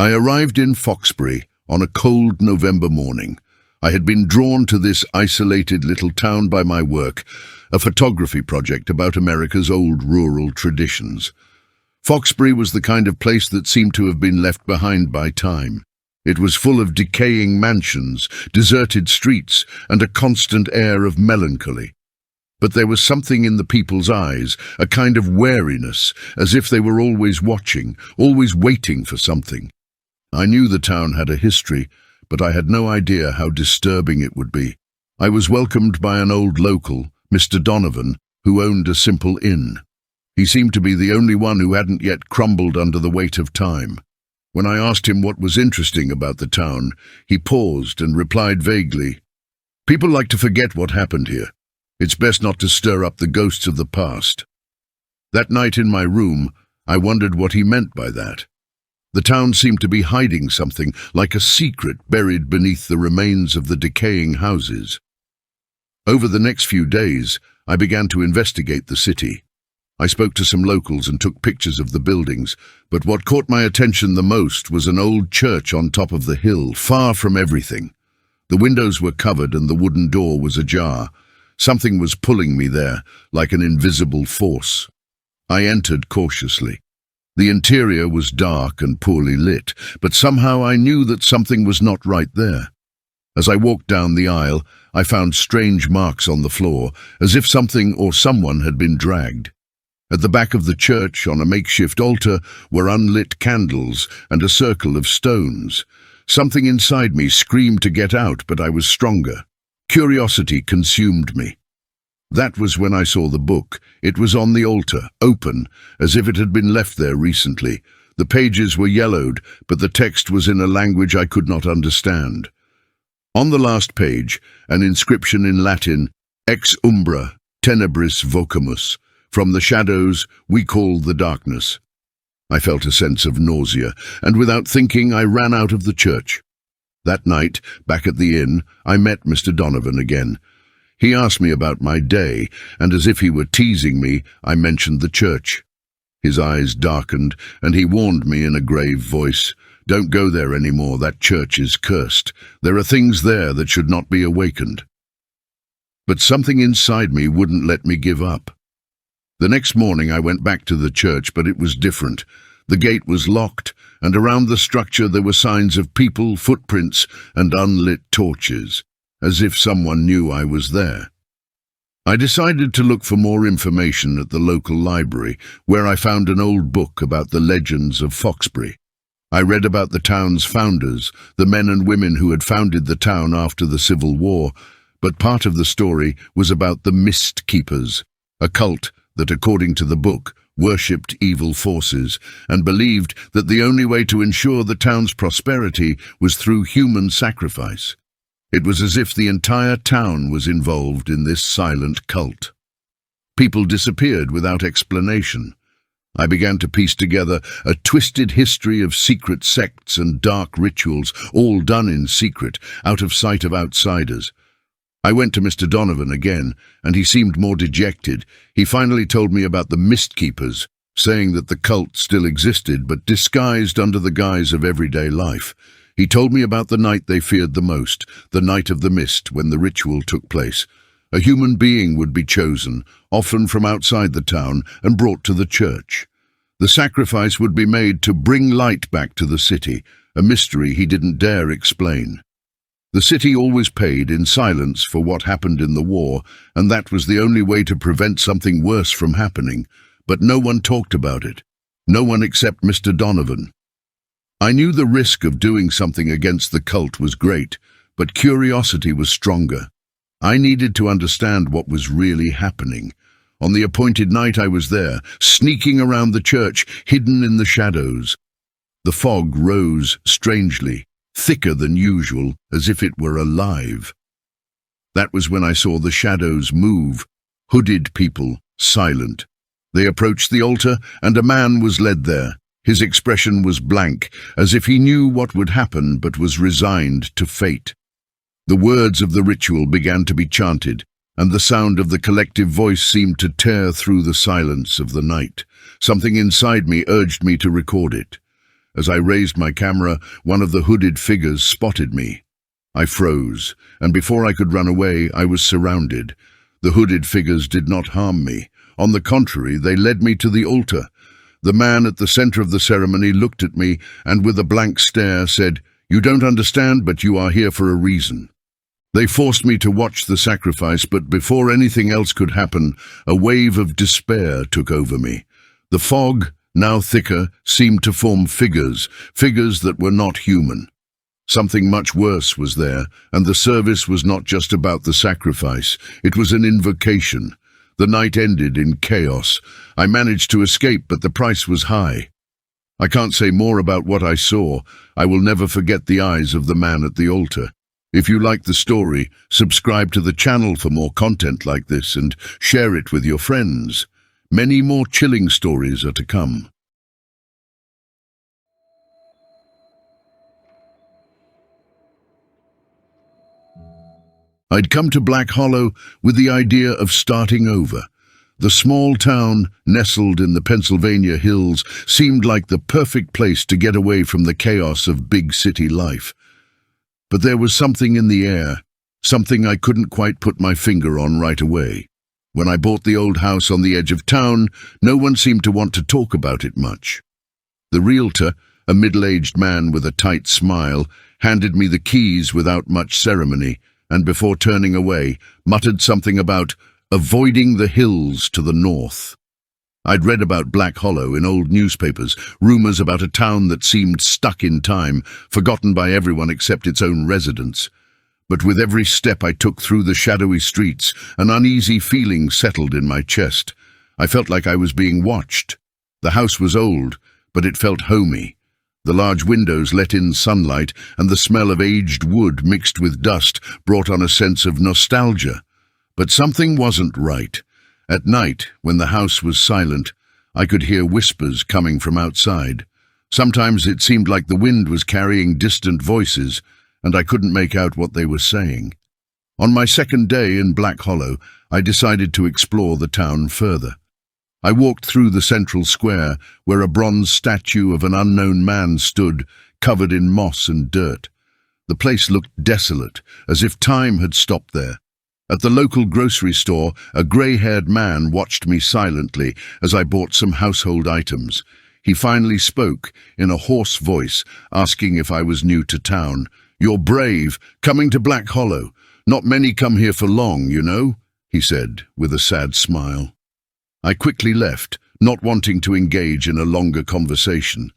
I arrived in Foxbury on a cold November morning. I had been drawn to this isolated little town by my work, a photography project about America's old rural traditions. Foxbury was the kind of place that seemed to have been left behind by time. It was full of decaying mansions, deserted streets, and a constant air of melancholy. But there was something in the people's eyes, a kind of wariness, as if they were always watching, always waiting for something. I knew the town had a history, but I had no idea how disturbing it would be. I was welcomed by an old local, Mr. Donovan, who owned a simple inn. He seemed to be the only one who hadn't yet crumbled under the weight of time. When I asked him what was interesting about the town, he paused and replied vaguely, "People like to forget what happened here. It's best not to stir up the ghosts of the past." That night in my room, I wondered what he meant by that. The town seemed to be hiding something, like a secret buried beneath the remains of the decaying houses. Over the next few days, I began to investigate the city. I spoke to some locals and took pictures of the buildings, but what caught my attention the most was an old church on top of the hill, far from everything. The windows were covered and the wooden door was ajar. Something was pulling me there, like an invisible force. I entered cautiously. The interior was dark and poorly lit, but somehow I knew that something was not right there. As I walked down the aisle, I found strange marks on the floor, as if something or someone had been dragged. At the back of the church, on a makeshift altar, were unlit candles and a circle of stones. Something inside me screamed to get out, but I was stronger. Curiosity consumed me. That was when I saw the book. It was on the altar, open, as if it had been left there recently. The pages were yellowed, but the text was in a language I could not understand. On the last page, an inscription in Latin, Ex umbra, tenebris vocamus, from the shadows we call the darkness. I felt a sense of nausea, and without thinking I ran out of the church. That night, back at the inn, I met Mr. Donovan again. He asked me about my day, and as if he were teasing me, I mentioned the church. His eyes darkened, and he warned me in a grave voice, "Don't go there anymore, that church is cursed. There are things there that should not be awakened." But something inside me wouldn't let me give up. The next morning I went back to the church, but it was different. The gate was locked, and around the structure there were signs of people, footprints, and unlit torches, as if someone knew I was there. I decided to look for more information at the local library, where I found an old book about the legends of Foxbury. I read about the town's founders, the men and women who had founded the town after the Civil War, but part of the story was about the Mist Keepers, a cult that, according to the book, worshipped evil forces and believed that the only way to ensure the town's prosperity was through human sacrifice. It was as if the entire town was involved in this silent cult. People disappeared without explanation. I began to piece together a twisted history of secret sects and dark rituals, all done in secret, out of sight of outsiders. I went to Mr. Donovan again, and he seemed more dejected. He finally told me about the Mist Keepers, saying that the cult still existed, but disguised under the guise of everyday life. He told me about the night they feared the most, the night of the mist, when the ritual took place. A human being would be chosen, often from outside the town, and brought to the church. The sacrifice would be made to bring light back to the city, a mystery he didn't dare explain. The city always paid in silence for what happened in the war, and that was the only way to prevent something worse from happening. But no one talked about it. No one except Mr. Donovan. I knew the risk of doing something against the cult was great, but curiosity was stronger. I needed to understand what was really happening. On the appointed night I was there, sneaking around the church, hidden in the shadows. The fog rose strangely, thicker than usual, as if it were alive. That was when I saw the shadows move, hooded people, silent. They approached the altar, and a man was led there. His expression was blank, as if he knew what would happen but was resigned to fate. The words of the ritual began to be chanted, and the sound of the collective voice seemed to tear through the silence of the night. Something inside me urged me to record it. As I raised my camera, one of the hooded figures spotted me. I froze, and before I could run away, I was surrounded. The hooded figures did not harm me. On the contrary, they led me to the altar. The man at the center of the ceremony looked at me and with a blank stare said, "You don't understand, but you are here for a reason." They forced me to watch the sacrifice, but before anything else could happen, a wave of despair took over me. The fog, now thicker, seemed to form figures that were not human. Something much worse was there, and the service was not just about the sacrifice. It was an invocation. The night ended in chaos. I managed to escape, but the price was high. I can't say more about what I saw. I will never forget the eyes of the man at the altar. If you like the story, subscribe to the channel for more content like this and share it with your friends. Many more chilling stories are to come. I'd come to Black Hollow with the idea of starting over. The small town, nestled in the Pennsylvania hills, seemed like the perfect place to get away from the chaos of big city life. But there was something in the air, something I couldn't quite put my finger on right away. When I bought the old house on the edge of town, no one seemed to want to talk about it much. The realtor, a middle-aged man with a tight smile, handed me the keys without much ceremony, and before turning away, muttered something about avoiding the hills to the north. I'd read about Black Hollow in old newspapers, rumors about a town that seemed stuck in time, forgotten by everyone except its own residents. But with every step I took through the shadowy streets, an uneasy feeling settled in my chest. I felt like I was being watched. The house was old, but it felt homey. The large windows let in sunlight, and the smell of aged wood mixed with dust brought on a sense of nostalgia. But something wasn't right. At night, when the house was silent, I could hear whispers coming from outside. Sometimes it seemed like the wind was carrying distant voices, and I couldn't make out what they were saying. On my second day in Black Hollow, I decided to explore the town further. I walked through the central square, where a bronze statue of an unknown man stood, covered in moss and dirt. The place looked desolate, as if time had stopped there. At the local grocery store, a grey-haired man watched me silently as I bought some household items. He finally spoke, in a hoarse voice, asking if I was new to town. "You're brave, coming to Black Hollow. Not many come here for long, you know," he said, with a sad smile. I quickly left, not wanting to engage in a longer conversation.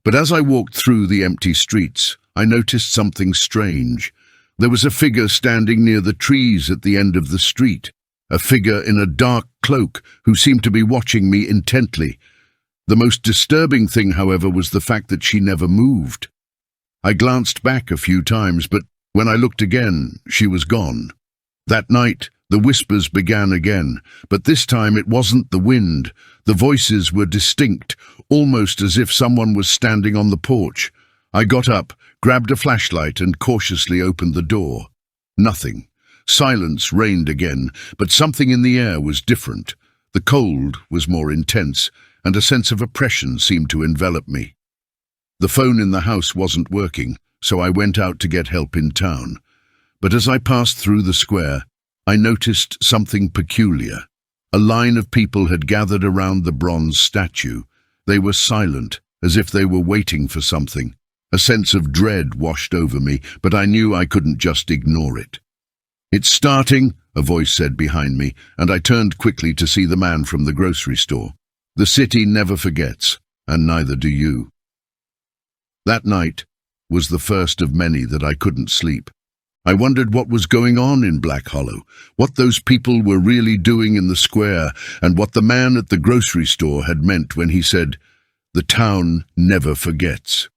But as I walked through the empty streets, I noticed something strange. There was a figure standing near the trees at the end of the street, a figure in a dark cloak who seemed to be watching me intently. The most disturbing thing, however, was the fact that she never moved. I glanced back a few times, but when I looked again, she was gone. That night, the whispers began again, but this time it wasn't the wind. The voices were distinct, almost as if someone was standing on the porch. I got up, grabbed a flashlight and cautiously opened the door. Nothing. Silence reigned again, but something in the air was different. The cold was more intense, and a sense of oppression seemed to envelop me. The phone in the house wasn't working, so I went out to get help in town. But as I passed through the square, I noticed something peculiar. A line of people had gathered around the bronze statue. They were silent, as if they were waiting for something. A sense of dread washed over me, but I knew I couldn't just ignore it. "It's starting," a voice said behind me, and I turned quickly to see the man from the grocery store. The city never forgets, and neither do you. That night was the first of many that I couldn't sleep. I wondered what was going on in Black Hollow, what those people were really doing in the square, and what the man at the grocery store had meant when he said, "The town never forgets."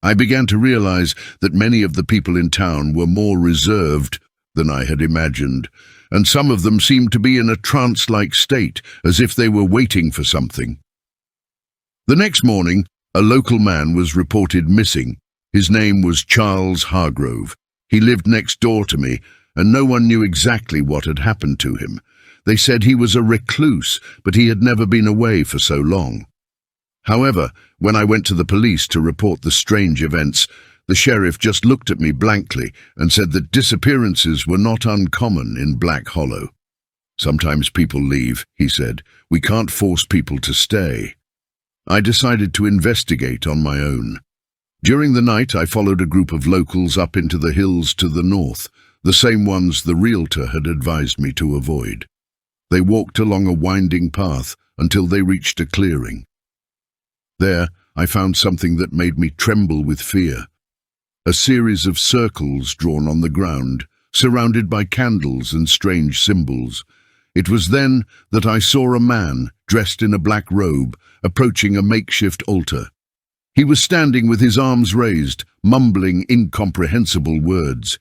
I began to realize that many of the people in town were more reserved than I had imagined, and some of them seemed to be in a trance-like state, as if they were waiting for something. The next morning, a local man was reported missing. His name was Charles Hargrove. He lived next door to me, and no one knew exactly what had happened to him. They said he was a recluse, but he had never been away for so long. However, when I went to the police to report the strange events, the sheriff just looked at me blankly and said that disappearances were not uncommon in Black Hollow. "Sometimes people leave," he said. "We can't force people to stay." I decided to investigate on my own. During the night, I followed a group of locals up into the hills to the north, the same ones the realtor had advised me to avoid. They walked along a winding path until they reached a clearing. There, I found something that made me tremble with fear. A series of circles drawn on the ground, surrounded by candles and strange symbols. It was then that I saw a man, dressed in a black robe, approaching a makeshift altar. He was standing with his arms raised, mumbling incomprehensible words.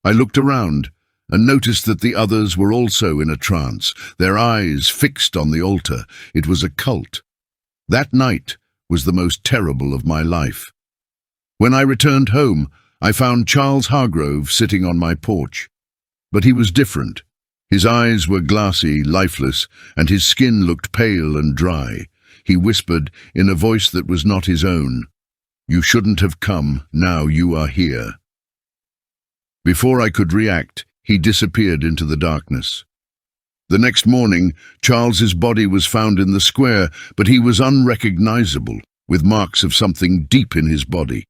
I looked around and noticed that the others were also in a trance, their eyes fixed on the altar. It was a cult. That night was the most terrible of my life. When I returned home, I found Charles Hargrove sitting on my porch. But he was different. His eyes were glassy, lifeless, and his skin looked pale and dry. He whispered, in a voice that was not his own, "You shouldn't have come, now you are here." Before I could react, he disappeared into the darkness. The next morning, Charles's body was found in the square, but he was unrecognizable, with marks of something deep in his body.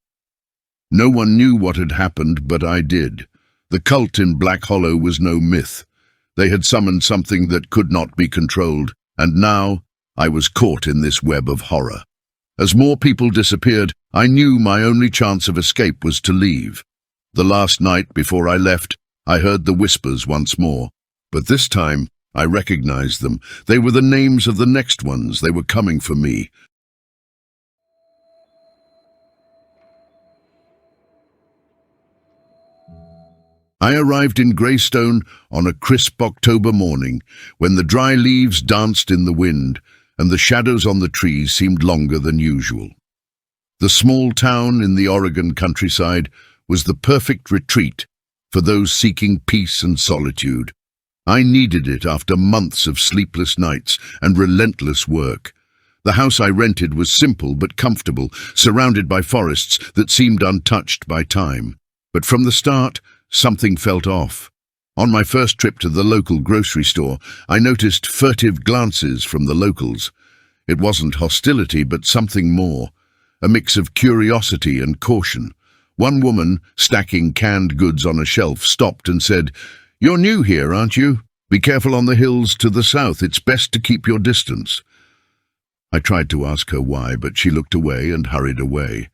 No one knew what had happened, but I did. The cult in Black Hollow was no myth. They had summoned something that could not be controlled, and now I was caught in this web of horror. As more people disappeared, I knew my only chance of escape was to leave. The last night before I left, I heard the whispers once more, but this time I recognized them. They were the names of the next ones. They were coming for me. I arrived in Greystone on a crisp October morning, when the dry leaves danced in the wind and the shadows on the trees seemed longer than usual. The small town in the Oregon countryside was the perfect retreat for those seeking peace and solitude. I needed it after months of sleepless nights and relentless work. The house I rented was simple but comfortable, surrounded by forests that seemed untouched by time. But from the start, something felt off. On my first trip to the local grocery store, I noticed furtive glances from the locals. It wasn't hostility, but something more, a mix of curiosity and caution. One woman, stacking canned goods on a shelf, stopped and said, "You're new here, aren't you? Be careful on the hills to the south. It's best to keep your distance." I tried to ask her why, but she looked away and hurried away.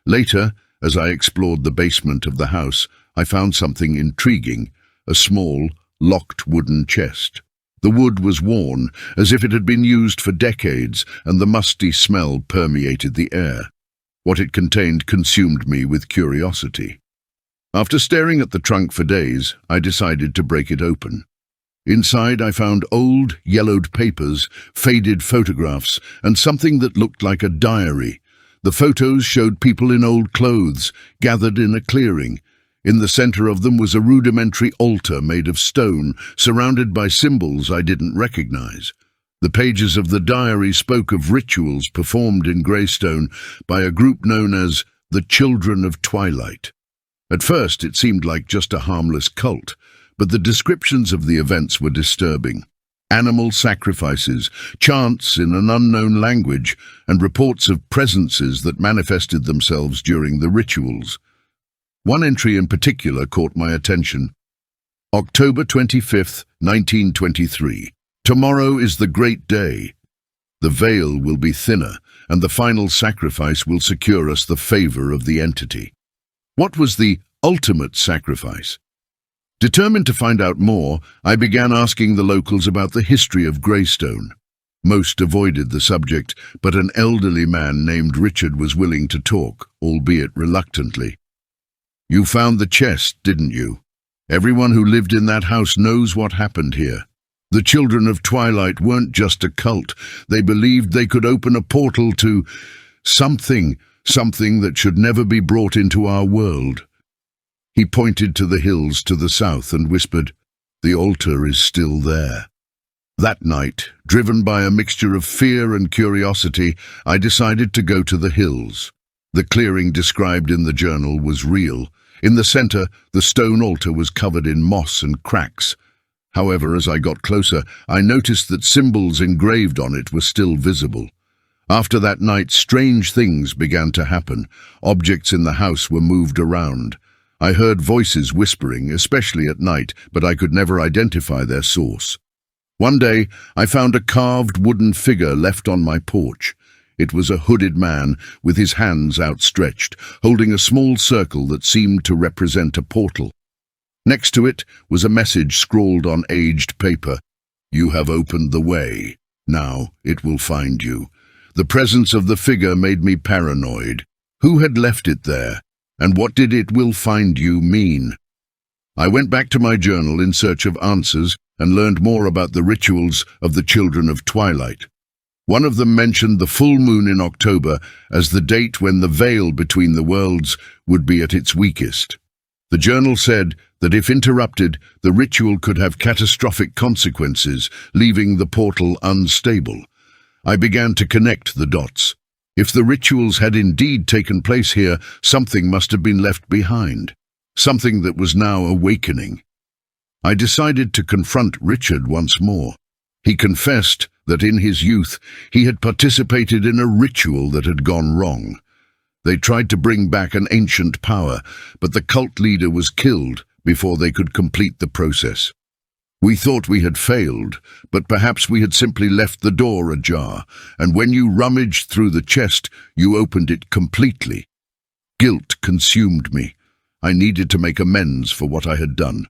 Later, as I explored the basement of the house, I found something intriguing, a small, locked wooden chest. The wood was worn, as if it had been used for decades, and the musty smell permeated the air. What it contained consumed me with curiosity. After staring at the trunk for days, I decided to break it open. Inside, I found old, yellowed papers, faded photographs, and something that looked like a diary. The photos showed people in old clothes, gathered in a clearing. In the center of them was a rudimentary altar made of stone, surrounded by symbols I didn't recognize. The pages of the diary spoke of rituals performed in Greystone by a group known as the Children of Twilight. At first, it seemed like just a harmless cult, but the descriptions of the events were disturbing. Animal sacrifices, chants in an unknown language, and reports of presences that manifested themselves during the rituals. One entry in particular caught my attention. October 25th, 1923. Tomorrow is the great day. The veil will be thinner, and the final sacrifice will secure us the favor of the entity. What was the ultimate sacrifice? Determined to find out more, I began asking the locals about the history of Greystone. Most avoided the subject, but an elderly man named Richard was willing to talk, albeit reluctantly. "You found the chest, didn't you? Everyone who lived in that house knows what happened here. The Children of Twilight weren't just a cult. They believed they could open a portal to something that should never be brought into our world." He pointed to the hills to the south and whispered, "The altar is still there." That night, driven by a mixture of fear and curiosity, I decided to go to the hills. The clearing described in the journal was real. In the center, the stone altar was covered in moss and cracks. However, as I got closer, I noticed that symbols engraved on it were still visible. After that night, strange things began to happen. Objects in the house were moved around. I heard voices whispering, especially at night, but I could never identify their source. One day, I found a carved wooden figure left on my porch. It was a hooded man with his hands outstretched, holding a small circle that seemed to represent a portal. Next to it was a message scrawled on aged paper. "You have opened the way. Now it will find you." The presence of the figure made me paranoid. Who had left it there? And what did "it will find you" mean? I went back to my journal in search of answers and learned more about the rituals of the Children of Twilight. One of them mentioned the full moon in October as the date when the veil between the worlds would be at its weakest. The journal said that if interrupted, the ritual could have catastrophic consequences, leaving the portal unstable. I began to connect the dots. If the rituals had indeed taken place here, something must have been left behind, something that was now awakening. I decided to confront Richard once more. He confessed that in his youth he had participated in a ritual that had gone wrong. They tried to bring back an ancient power, but the cult leader was killed before they could complete the process. We thought we had failed, but perhaps we had simply left the door ajar, and when you rummaged through the chest, you opened it completely. Guilt consumed me. I needed to make amends for what I had done.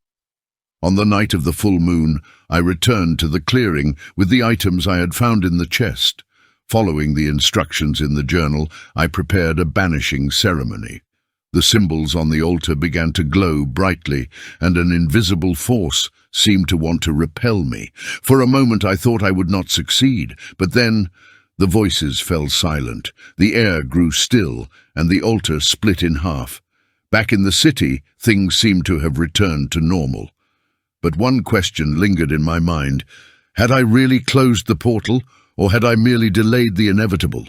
On the night of the full moon, I returned to the clearing with the items I had found in the chest. Following the instructions in the journal, I prepared a banishing ceremony. The symbols on the altar began to glow brightly, and an invisible force seemed to want to repel me. For a moment I thought I would not succeed, but then the voices fell silent, the air grew still, and the altar split in half. Back in the city, things seemed to have returned to normal. But one question lingered in my mind. Had I really closed the portal, or had I merely delayed the inevitable?